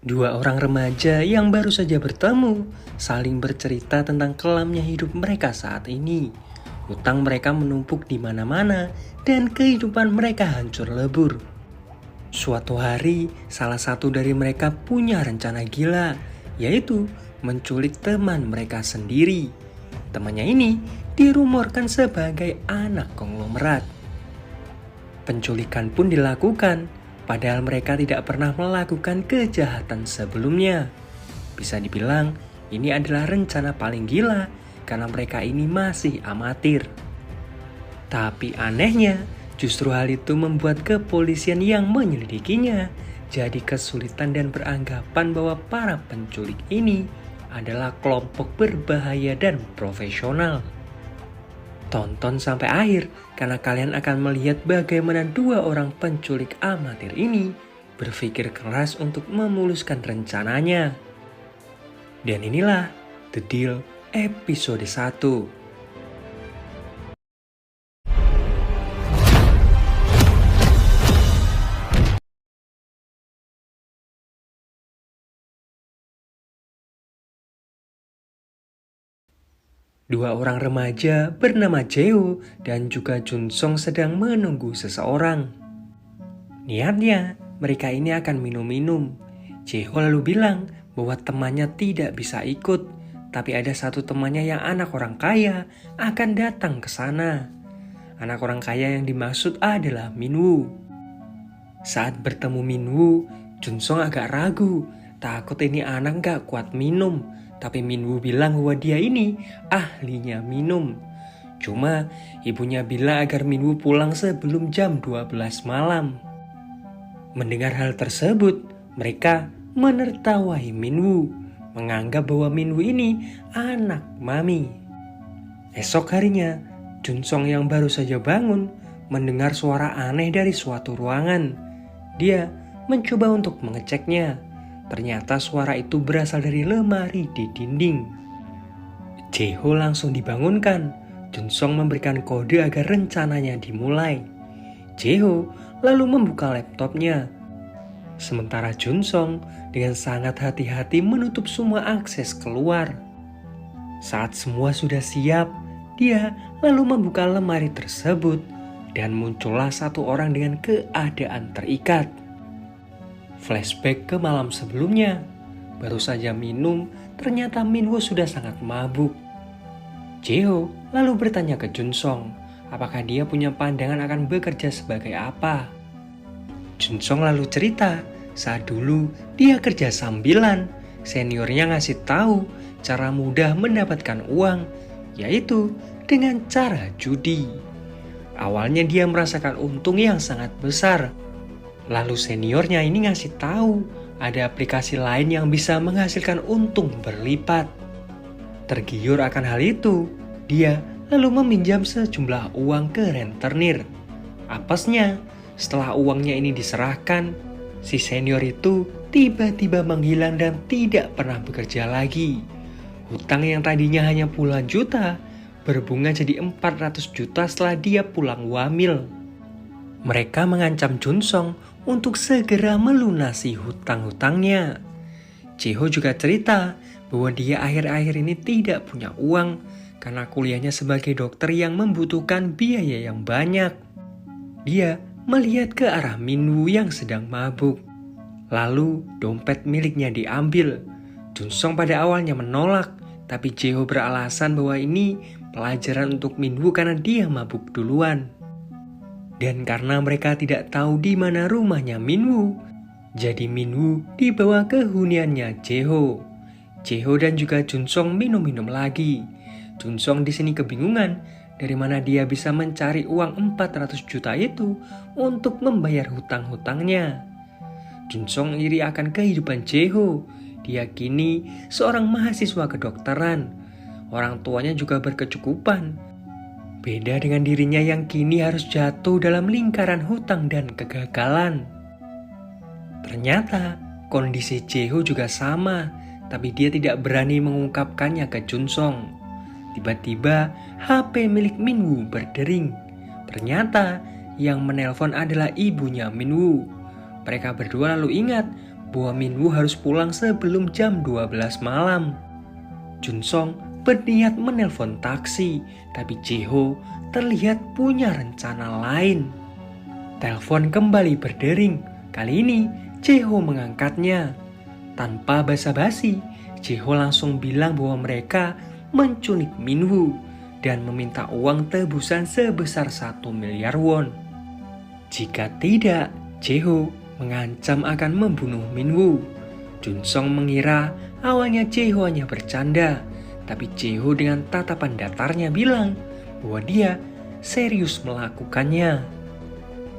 Dua orang remaja yang baru saja bertemu saling bercerita tentang kelamnya hidup mereka saat ini. Hutang mereka menumpuk di mana-mana dan kehidupan mereka hancur lebur. Suatu hari, salah satu dari mereka punya rencana gila, yaitu menculik teman mereka sendiri. Temannya ini dirumorkan sebagai anak konglomerat. Penculikan pun dilakukan, padahal mereka tidak pernah melakukan kejahatan sebelumnya. Bisa dibilang, ini adalah rencana paling gila karena mereka ini masih amatir. Tapi anehnya, justru hal itu membuat kepolisian yang menyelidikinya jadi kesulitan dan beranggapan bahwa para penculik ini adalah kelompok berbahaya dan profesional. Tonton sampai akhir karena kalian akan melihat bagaimana dua orang penculik amatir ini berpikir keras untuk memuluskan rencananya. Dan inilah The Deal episode 1. Dua orang remaja bernama Jae-ho dan juga Jun-sung sedang menunggu seseorang. Niatnya, mereka ini akan minum-minum. Jae-ho lalu bilang bahwa temannya tidak bisa ikut, tapi ada satu temannya yang anak orang kaya akan datang ke sana. Anak orang kaya yang dimaksud adalah Min-woo. Saat bertemu Min-woo, Jun-sung agak ragu, takut ini anak gak kuat minum. Tapi Min-woo bilang bahwa dia ini ahlinya minum. Cuma ibunya bilang agar Min-woo pulang sebelum jam 12 malam. Mendengar hal tersebut, mereka menertawai Min-woo, menganggap bahwa Min-woo ini anak mami. Esok harinya, Jun-sung yang baru saja bangun mendengar suara aneh dari suatu ruangan. Dia mencoba untuk mengeceknya. Ternyata suara itu berasal dari lemari di dinding. Jae-ho langsung dibangunkan. Jun-sung memberikan kode agar rencananya dimulai. Jae-ho lalu membuka laptopnya. Sementara Jun-sung dengan sangat hati-hati menutup semua akses keluar. Saat semua sudah siap, dia lalu membuka lemari tersebut dan muncullah satu orang dengan keadaan terikat. Flashback ke malam sebelumnya, baru saja minum, ternyata Min-woo sudah sangat mabuk. Jae-ho lalu bertanya ke Jun-sung, apakah dia punya pandangan akan bekerja sebagai apa. Jun-sung lalu cerita, saat dulu dia kerja sambilan, seniornya ngasih tahu cara mudah mendapatkan uang, yaitu dengan cara judi. Awalnya dia merasakan untung yang sangat besar. Lalu seniornya ini ngasih tahu ada aplikasi lain yang bisa menghasilkan untung berlipat. Tergiur akan hal itu, dia lalu meminjam sejumlah uang ke rentenir. Apesnya, setelah uangnya ini diserahkan, si senior itu tiba-tiba menghilang dan tidak pernah bekerja lagi. Hutang yang tadinya hanya puluhan juta, berbunga jadi 400 juta setelah dia pulang wamil. Mereka mengancam Jun-sung untuk segera melunasi hutang-hutangnya. Jae-ho juga cerita bahwa dia akhir-akhir ini tidak punya uang karena kuliahnya sebagai dokter yang membutuhkan biaya yang banyak. Dia melihat ke arah Min-woo yang sedang mabuk. Lalu dompet miliknya diambil. Jun-sung pada awalnya menolak, tapi Jae-ho beralasan bahwa ini pelajaran untuk Min-woo karena dia mabuk duluan. Dan karena mereka tidak tahu di mana rumahnya Min-woo, jadi Min-woo dibawa ke huniannya Jae-ho. Jae-ho dan juga Jun-sung minum-minum lagi. Jun-sung di sini kebingungan dari mana dia bisa mencari uang 400 juta itu untuk membayar hutang-hutangnya. Jun-sung iri akan kehidupan Jae-ho. Dia kini seorang mahasiswa kedokteran. Orang tuanya juga berkecukupan. Beda dengan dirinya yang kini harus jatuh dalam lingkaran hutang dan kegagalan. Ternyata kondisi Jae-ho juga sama, tapi dia tidak berani mengungkapkannya ke Jun-sung. Tiba-tiba HP milik Min-woo berdering. Ternyata yang menelpon adalah ibunya Min-woo. Mereka berdua lalu ingat bahwa Minwoo harus pulang sebelum jam 12 malam. Junsong berniat menelpon taksi, tapi Jae-ho terlihat punya rencana lain. Telepon kembali berdering. Kali ini Jae-ho mengangkatnya. Tanpa basa-basi, Jae-ho langsung bilang bahwa mereka menculik Minwoo dan meminta uang tebusan sebesar 1 miliar won. Jika tidak, Jae-ho mengancam akan membunuh Minwoo. Junsong mengira awalnya Jae-ho hanya bercanda, tapi Jae-ho dengan tatapan datarnya bilang bahwa dia serius melakukannya.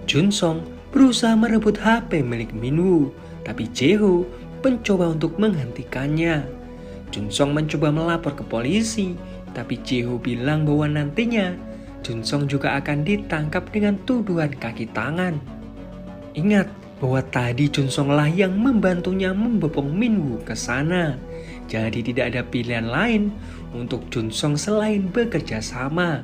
Junsong berusaha merebut HP milik Minwoo, tapi Jae-ho mencoba untuk menghentikannya. Junsong mencoba melapor ke polisi, tapi Jae-ho bilang bahwa nantinya Junsong juga akan ditangkap dengan tuduhan kaki tangan. Ingat bahwa tadi Junsonglah yang membantunya membopong Minwoo ke sana. Jadi tidak ada pilihan lain untuk Junsong selain bekerja sama.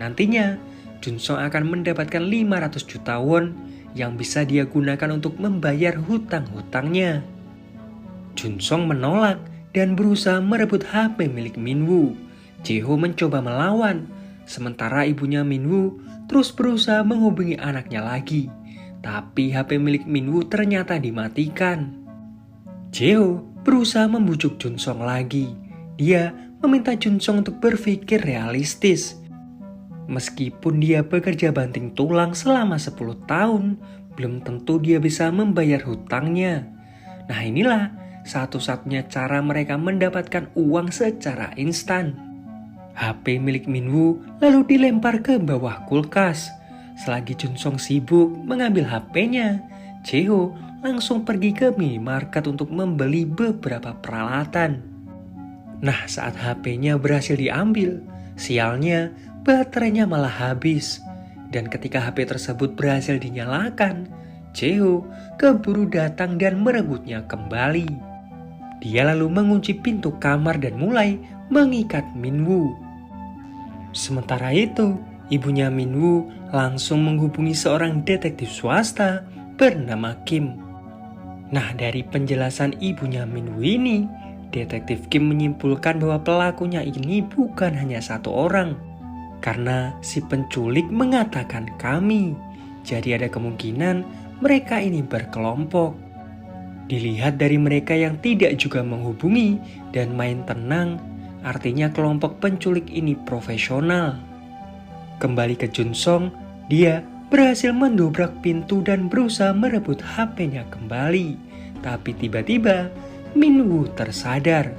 Nantinya Junsong akan mendapatkan 500 juta won yang bisa dia gunakan untuk membayar hutang-hutangnya. Junsong menolak dan berusaha merebut HP milik Minwoo. Jae-ho mencoba melawan, sementara ibunya Minwoo terus berusaha menghubungi anaknya lagi. Tapi HP milik Minwoo ternyata dimatikan. Jae-ho berusaha membujuk Junsong lagi. Dia meminta Junsong untuk berpikir realistis. Meskipun dia bekerja banting tulang selama 10 tahun, belum tentu dia bisa membayar hutangnya. Nah inilah satu-satunya cara mereka mendapatkan uang secara instan. HP milik Minwoo lalu dilempar ke bawah kulkas. Selagi Junsong sibuk mengambil HP-nya, Jae-ho langsung pergi ke minimarket untuk membeli beberapa peralatan. Nah, saat HP-nya berhasil diambil, sialnya baterainya malah habis. Dan ketika HP tersebut berhasil dinyalakan, Jae-ho keburu datang dan merebutnya kembali. Dia lalu mengunci pintu kamar dan mulai mengikat Minwoo. Sementara itu, ibunya Minwoo langsung menghubungi seorang detektif swasta bernama Kim. Nah, dari penjelasan ibunya Minwoo ini, detektif Kim menyimpulkan bahwa pelakunya ini bukan hanya satu orang. Karena si penculik mengatakan kami, jadi ada kemungkinan mereka ini berkelompok. Dilihat dari mereka yang tidak juga menghubungi dan main tenang, artinya kelompok penculik ini profesional. Kembali ke Junsong, dia berhasil mendobrak pintu dan berusaha merebut HP-nya kembali. Tapi tiba-tiba Minwoo tersadar.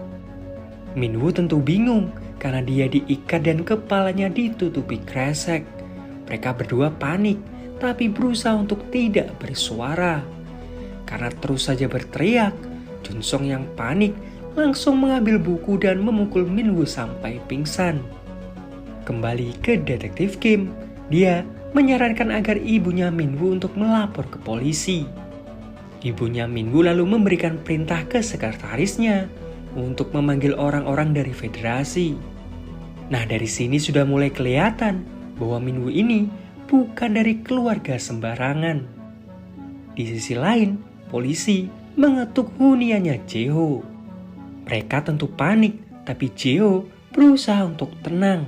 Minwoo tentu bingung karena dia diikat dan kepalanya ditutupi kresek. Mereka berdua panik tapi berusaha untuk tidak bersuara. Karena terus saja berteriak, Junsong yang panik langsung mengambil buku dan memukul Minwoo sampai pingsan. Kembali ke detektif Kim, dia menyarankan agar ibunya Minwoo untuk melapor ke polisi. Ibunya Minwoo lalu memberikan perintah ke sekretarisnya untuk memanggil orang-orang dari federasi. Nah, dari sini sudah mulai kelihatan bahwa Minwoo ini bukan dari keluarga sembarangan. Di sisi lain, polisi mengetuk huniannya Jae-ho. Mereka tentu panik, tapi Jae-ho berusaha untuk tenang.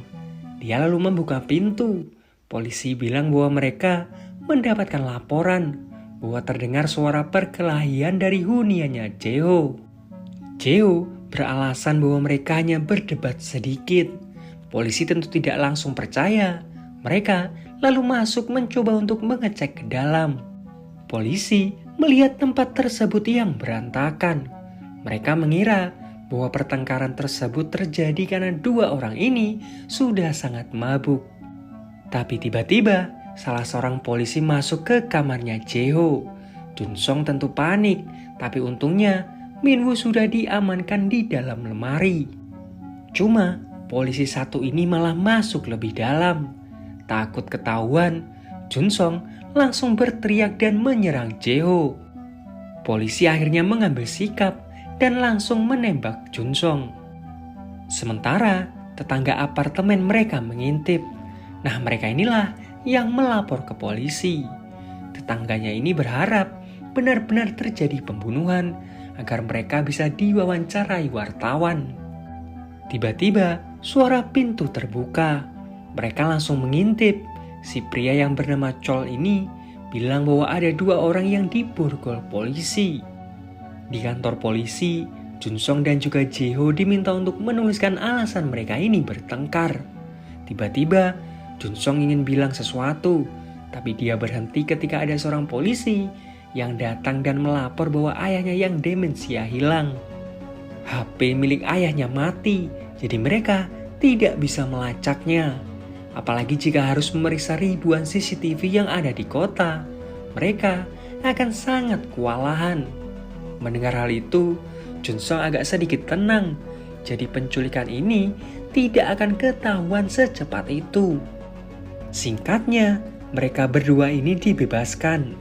Dia lalu membuka pintu. Polisi bilang bahwa mereka mendapatkan laporan bahwa terdengar suara perkelahian dari huniannya Jae-ho. Jae-ho beralasan bahwa mereka hanya berdebat sedikit. Polisi tentu tidak langsung percaya. Mereka lalu masuk mencoba untuk mengecek ke dalam. Polisi melihat tempat tersebut yang berantakan. Mereka mengira bahwa pertengkaran tersebut terjadi karena dua orang ini sudah sangat mabuk. Tapi tiba-tiba salah seorang polisi masuk ke kamarnya Jae-ho. Junsong tentu panik, tapi untungnya Minwoo sudah diamankan di dalam lemari. Cuma polisi satu ini malah masuk lebih dalam. Takut ketahuan, Junsong langsung berteriak dan menyerang Jae-ho. Polisi akhirnya mengambil sikap dan langsung menembak Junsong. Sementara tetangga apartemen mereka mengintip. Nah, mereka inilah yang melapor ke polisi. Tetangganya ini berharap benar-benar terjadi pembunuhan agar mereka bisa diwawancarai wartawan. Tiba-tiba suara pintu terbuka. Mereka langsung mengintip. Si pria yang bernama Chol ini bilang bahwa ada 2 orang yang diborgol polisi. Di kantor polisi, Junsong dan juga Jae-ho diminta untuk menuliskan alasan mereka ini bertengkar. Tiba-tiba, Junsong ingin bilang sesuatu, tapi dia berhenti ketika ada seorang polisi yang datang dan melapor bahwa ayahnya yang demensia hilang. HP milik ayahnya mati, jadi mereka tidak bisa melacaknya. Apalagi jika harus memeriksa ribuan CCTV yang ada di kota, mereka akan sangat kewalahan. Mendengar hal itu, Junsong agak sedikit tenang. Jadi penculikan ini tidak akan ketahuan secepat itu. Singkatnya, mereka berdua ini dibebaskan.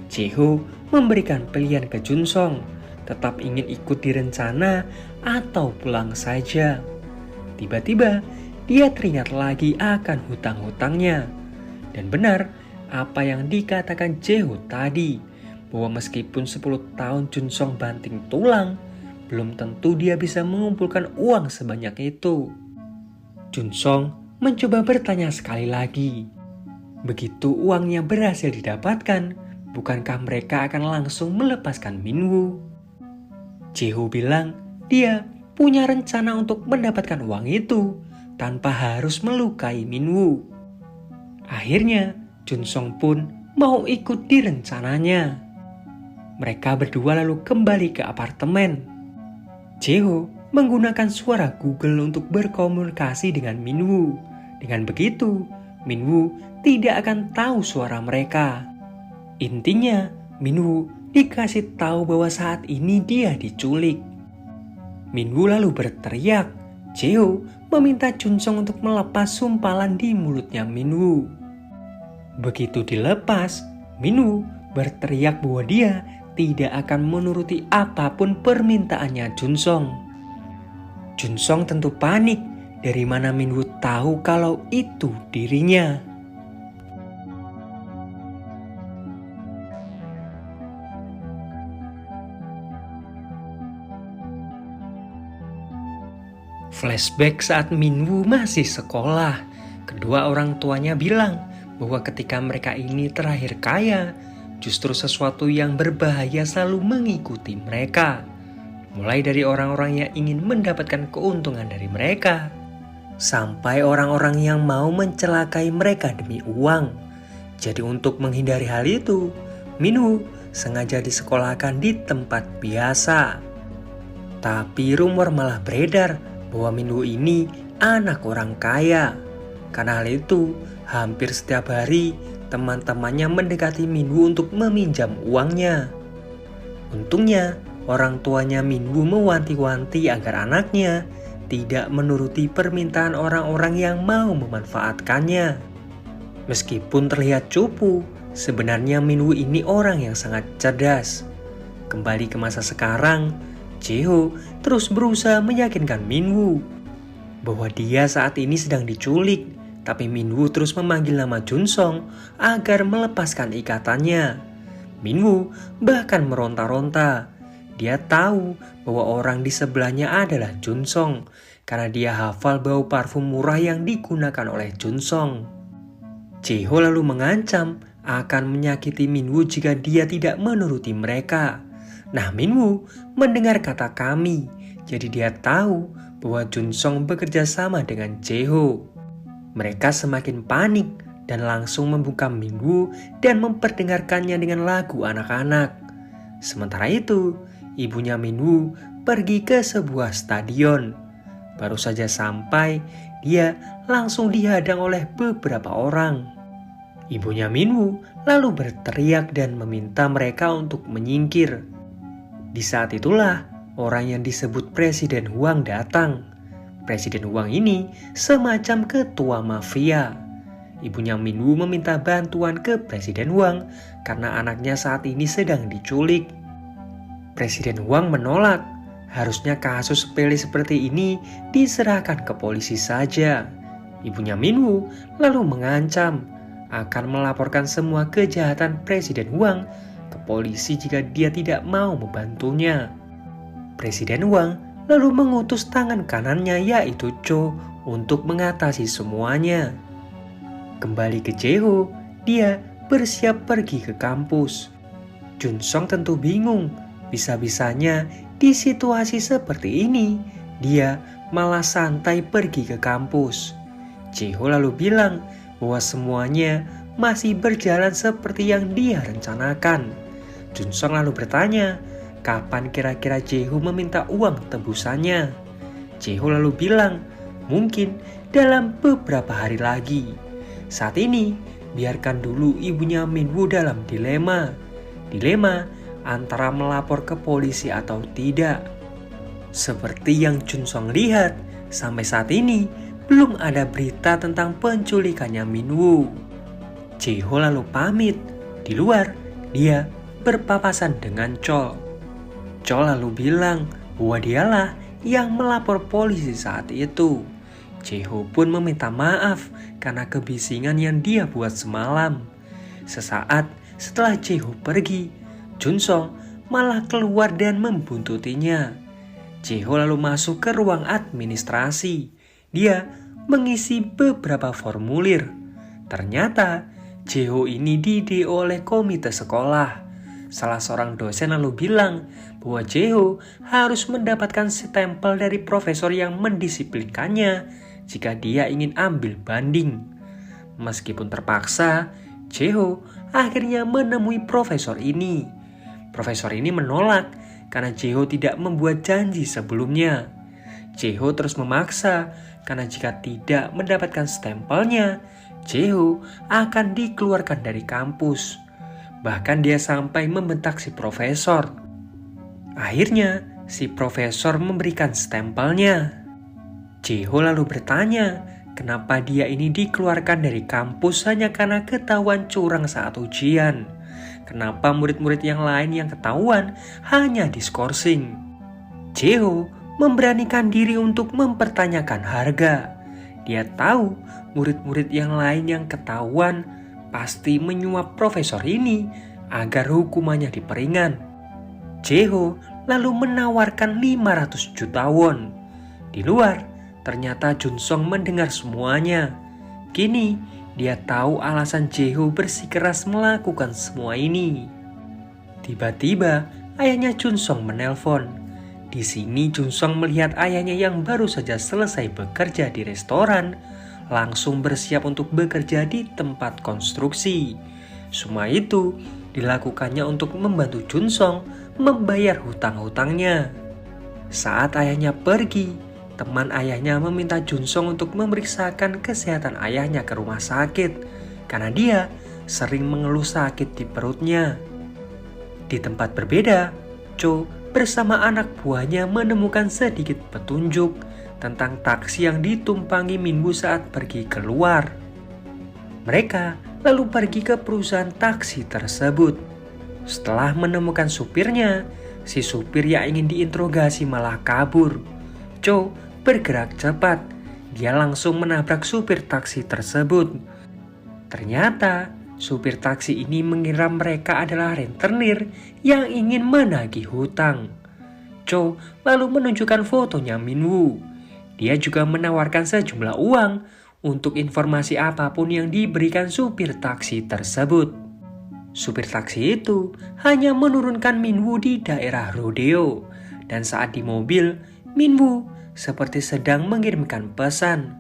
Jae-ho memberikan pilihan ke Junsong, tetap ingin ikut di rencana atau pulang saja. Tiba-tiba, dia teringat lagi akan hutang-hutangnya. Dan benar apa yang dikatakan Jae-ho tadi, bahwa meskipun 10 tahun Junsong banting tulang, belum tentu dia bisa mengumpulkan uang sebanyak itu. Junsong mencoba bertanya sekali lagi. Begitu uangnya berhasil didapatkan, bukankah mereka akan langsung melepaskan Minwoo? Jae-ho bilang dia punya rencana untuk mendapatkan uang itu tanpa harus melukai Minwoo. Akhirnya, Junsong pun mau ikut di rencananya. Mereka berdua lalu kembali ke apartemen. Jae-ho menggunakan suara Google untuk berkomunikasi dengan Minwoo. Dengan begitu, Minwoo tidak akan tahu suara mereka. Intinya, Minwoo dikasih tahu bahwa saat ini dia diculik. Minwoo lalu berteriak. Jae-ho meminta Junsong untuk melepas sumpalan di mulutnya Minwoo. Begitu dilepas, Minwoo berteriak bahwa dia tidak akan menuruti apapun permintaannya Junsong. Junsong tentu panik. Dari mana Minwoo tahu kalau itu dirinya? Flashback saat Minwoo masih sekolah. Kedua orang tuanya bilang bahwa ketika mereka ini terakhir kaya, justru sesuatu yang berbahaya selalu mengikuti mereka. Mulai dari orang-orang yang ingin mendapatkan keuntungan dari mereka, sampai orang-orang yang mau mencelakai mereka demi uang. Jadi untuk menghindari hal itu, Minwoo sengaja disekolahkan di tempat biasa. Tapi rumor malah beredar bahwa Minwoo ini anak orang kaya. Karena hal itu, hampir setiap hari teman-temannya mendekati Minwoo untuk meminjam uangnya. Untungnya, orang tuanya Minwoo mewanti-wanti agar anaknya tidak menuruti permintaan orang-orang yang mau memanfaatkannya. Meskipun terlihat cupu, sebenarnya Minwoo ini orang yang sangat cerdas. Kembali ke masa sekarang, Jae-ho terus berusaha meyakinkan Minwoo bahwa dia saat ini sedang diculik. Tapi Minwoo terus memanggil nama Junsong agar melepaskan ikatannya. Minwoo bahkan meronta-ronta. Dia tahu bahwa orang di sebelahnya adalah Junsong karena dia hafal bau parfum murah yang digunakan oleh Junsong. Jae-ho lalu mengancam akan menyakiti Minwoo jika dia tidak menuruti mereka. Nah, Minwoo mendengar kata kami, jadi dia tahu bahwa Junsong bekerja sama dengan Jae-ho. Mereka semakin panik dan langsung membuka Minwoo dan memperdengarkannya dengan lagu anak-anak. Sementara itu, ibunya Minwoo pergi ke sebuah stadion. Baru saja sampai, dia langsung dihadang oleh beberapa orang. Ibunya Minwoo lalu berteriak dan meminta mereka untuk menyingkir. Di saat itulah, orang yang disebut Presiden Huang datang. Presiden Huang ini semacam ketua mafia. Ibunya Minwoo meminta bantuan ke Presiden Huang karena anaknya saat ini sedang diculik. Presiden Huang menolak. Harusnya kasus sepele seperti ini diserahkan ke polisi saja. Ibunya Minwoo lalu mengancam akan melaporkan semua kejahatan Presiden Huang ke polisi jika dia tidak mau membantunya. Presiden Wang lalu mengutus tangan kanannya yaitu Cho untuk mengatasi semuanya. Kembali ke Jae-ho, dia bersiap pergi ke kampus. Jun-sung tentu bingung, bisa-bisanya di situasi seperti ini dia malah santai pergi ke kampus. Jae-ho lalu bilang bahwa semuanya masih berjalan seperti yang dia rencanakan. Jun-sung lalu bertanya, kapan kira-kira Jae-ho meminta uang tebusannya? Jae-ho lalu bilang, mungkin dalam beberapa hari lagi. Saat ini, biarkan dulu ibunya Min-woo dalam dilema. Dilema antara melapor ke polisi atau tidak. Seperti yang Jun-sung lihat, sampai saat ini belum ada berita tentang penculikannya Min-woo. Jae-ho lalu pamit. Di luar, dia berpapasan dengan Chol. Chol lalu bilang bahwa dialah yang melapor polisi saat itu. Jae-ho pun meminta maaf karena kebisingan yang dia buat semalam. Sesaat setelah Jae-ho pergi, Jun-sung malah keluar dan membuntutinya. Jae-ho lalu masuk ke ruang administrasi. Dia mengisi beberapa formulir. Ternyata Jae-ho ini di-DO oleh komite sekolah. Salah seorang dosen lalu bilang bahwa Jae-ho harus mendapatkan stempel dari profesor yang mendisiplinkannya jika dia ingin ambil banding. Meskipun terpaksa, Jae-ho akhirnya menemui profesor ini. Profesor ini menolak karena Jae-ho tidak membuat janji sebelumnya. Jae-ho terus memaksa karena jika tidak mendapatkan stempelnya, Jae-ho akan dikeluarkan dari kampus. Bahkan dia sampai membentak si profesor. Akhirnya, si profesor memberikan stempelnya. Jae-ho lalu bertanya, kenapa dia ini dikeluarkan dari kampus hanya karena ketahuan curang saat ujian. Kenapa murid-murid yang lain yang ketahuan hanya diskorsing? Jae-ho memberanikan diri untuk mempertanyakan harga. Dia tahu murid-murid yang lain yang ketahuan pasti menyuap profesor ini agar hukumannya diperingan. Jae-ho lalu menawarkan 500 juta won. Di luar, ternyata Jun-sung mendengar semuanya. Kini, dia tahu alasan Jae-ho bersikeras melakukan semua ini. Tiba-tiba, ayahnya Jun-sung menelpon. Di sini Jun-sung melihat ayahnya yang baru saja selesai bekerja di restoran, langsung bersiap untuk bekerja di tempat konstruksi. Semua itu dilakukannya untuk membantu Jun-sung membayar hutang-hutangnya. Saat ayahnya pergi, teman ayahnya meminta Jun-sung untuk memeriksakan kesehatan ayahnya ke rumah sakit karena dia sering mengeluh sakit di perutnya. Di tempat berbeda, Cho bersama anak buahnya menemukan sedikit petunjuk tentang taksi yang ditumpangi Min-woo saat pergi keluar. Mereka lalu pergi ke perusahaan taksi tersebut. Setelah menemukan supirnya, si supir yang ingin diinterogasi malah kabur. Cho bergerak cepat. Dia langsung menabrak supir taksi tersebut. Ternyata supir taksi ini mengira mereka adalah rentenir yang ingin menagih hutang. Cho lalu menunjukkan fotonya Min-woo. Dia juga menawarkan sejumlah uang untuk informasi apapun yang diberikan supir taksi tersebut. Supir taksi itu hanya menurunkan Min-woo di daerah rodeo. Dan saat di mobil, Min-woo seperti sedang mengirimkan pesan.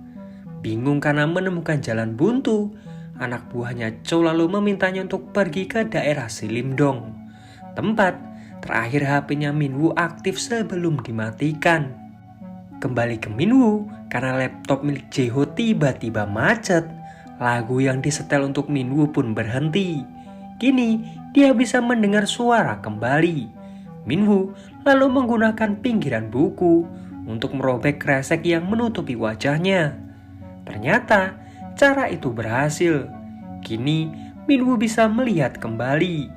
Bingung karena menemukan jalan buntu, anak buahnya Cho lalu memintanya untuk pergi ke daerah Silimdong, tempat terakhir HP-nya Min-woo aktif sebelum dimatikan. Kembali ke Min-woo, karena laptop milik Jae-ho tiba-tiba macet, lagu yang disetel untuk Min-woo pun berhenti. Kini dia bisa mendengar suara kembali. Min-woo lalu menggunakan pinggiran buku untuk merobek kresek yang menutupi wajahnya. Ternyata cara itu berhasil. Kini Min-woo bisa melihat kembali.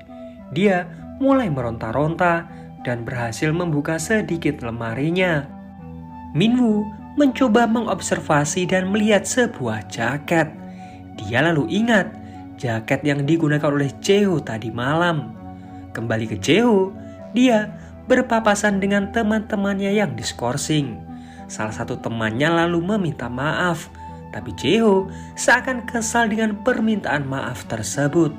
Dia mulai meronta-ronta dan berhasil membuka sedikit lemarinya. Min-woo mencoba mengobservasi dan melihat sebuah jaket. Dia lalu ingat jaket yang digunakan oleh Jae-ho tadi malam. Kembali ke Jae-ho, dia berpapasan dengan teman-temannya yang diskorsing. Salah satu temannya lalu meminta maaf, tapi Jae-ho seakan kesal dengan permintaan maaf tersebut.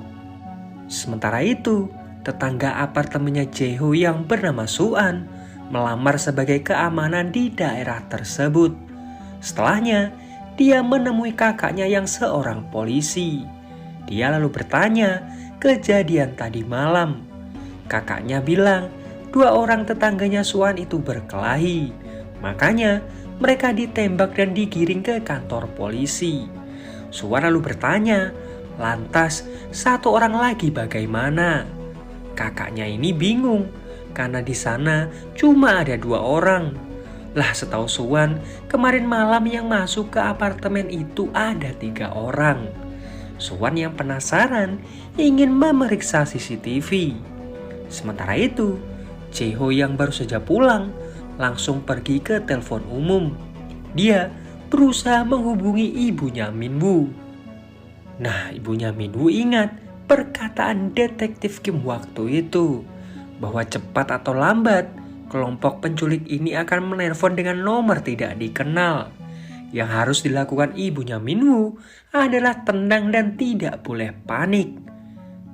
Sementara itu, tetangga apartemennya Jae-ho yang bernama Suan melamar sebagai keamanan di daerah tersebut. Setelahnya, dia menemui kakaknya yang seorang polisi. Dia lalu bertanya kejadian tadi malam. Kakaknya bilang 2 orang tetangganya Suan itu berkelahi. Makanya mereka ditembak dan digiring ke kantor polisi. Suan lalu bertanya, lantas 1 orang lagi bagaimana? Kakaknya ini bingung karena di sana cuma ada 2 orang. Lah setahu Suan, kemarin malam yang masuk ke apartemen itu ada 3 orang. Suan yang penasaran ingin memeriksa CCTV. Sementara itu, Jae-ho yang baru saja pulang langsung pergi ke telepon umum. Dia berusaha menghubungi ibunya Min-woo. Nah, ibunya Min-woo ingat perkataan detektif Kim waktu itu, bahwa cepat atau lambat kelompok penculik ini akan menelpon dengan nomor tidak dikenal. Yang harus dilakukan ibunya Min-woo adalah tenang dan tidak boleh panik.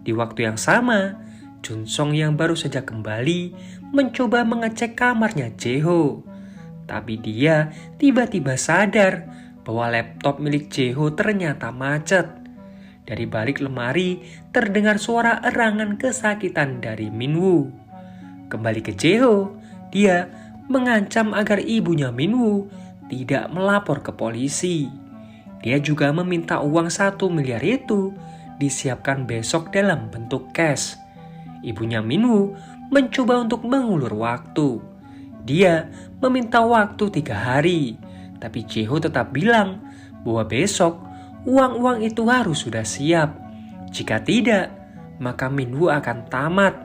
Di waktu yang sama, Jun-sung yang baru saja kembali mencoba mengecek kamarnya Jae-ho. Tapi dia tiba-tiba sadar bahwa laptop milik Jae-ho ternyata macet. Dari balik lemari terdengar suara erangan kesakitan dari Min-woo. Kembali ke Jae-ho, dia mengancam agar ibunya Min-woo tidak melapor ke polisi. Dia juga meminta uang 1 miliar itu disiapkan besok dalam bentuk cash. Ibunya Min-woo mencoba untuk mengulur waktu. Dia meminta waktu 3 hari, tapi Jae-ho tetap bilang bahwa besok uang-uang itu harus sudah siap. Jika tidak, maka Min-woo akan tamat.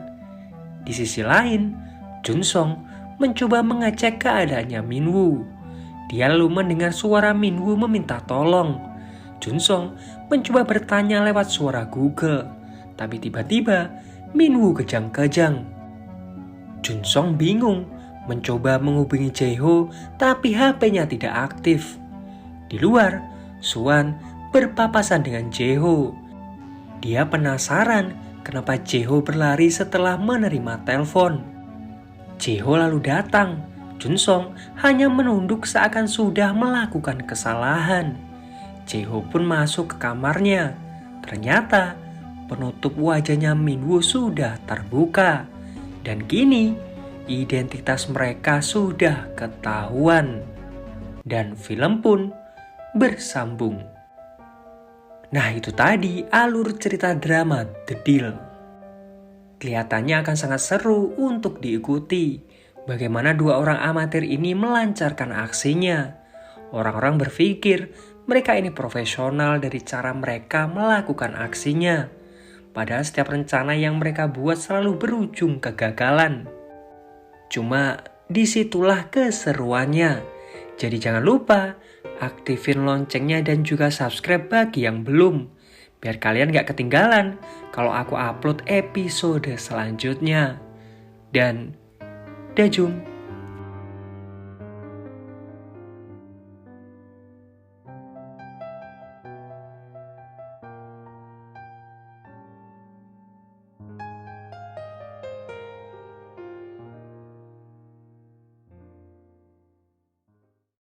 Di sisi lain, Jun-sung mencoba mengecek keadaannya Min-woo. Dia lalu mendengar suara Min-woo meminta tolong. Jun-sung mencoba bertanya lewat suara Google, tapi tiba-tiba Min-woo kejang-kejang. Jun-sung bingung, mencoba menghubungi Jae-ho, tapi HP-nya tidak aktif. Di luar, Suan berpapasan dengan Jae-ho. Dia penasaran kenapa Jae-ho berlari setelah menerima telepon. Jae-ho lalu datang. Jun-sung hanya menunduk seakan sudah melakukan kesalahan. Jae-ho pun masuk ke kamarnya. Ternyata penutup wajahnya Min-woo sudah terbuka. Dan kini identitas mereka sudah ketahuan. Dan film pun bersambung. Nah, itu tadi alur cerita drama The Deal. Kelihatannya akan sangat seru untuk diikuti. Bagaimana 2 orang amatir ini melancarkan aksinya. Orang-orang berpikir mereka ini profesional dari cara mereka melakukan aksinya. Padahal setiap rencana yang mereka buat selalu berujung kegagalan. Cuma disitulah keseruannya. Jadi jangan lupa aktifin loncengnya dan juga subscribe bagi yang belum. Biar kalian gak ketinggalan kalau aku upload episode selanjutnya. Dan Dajum.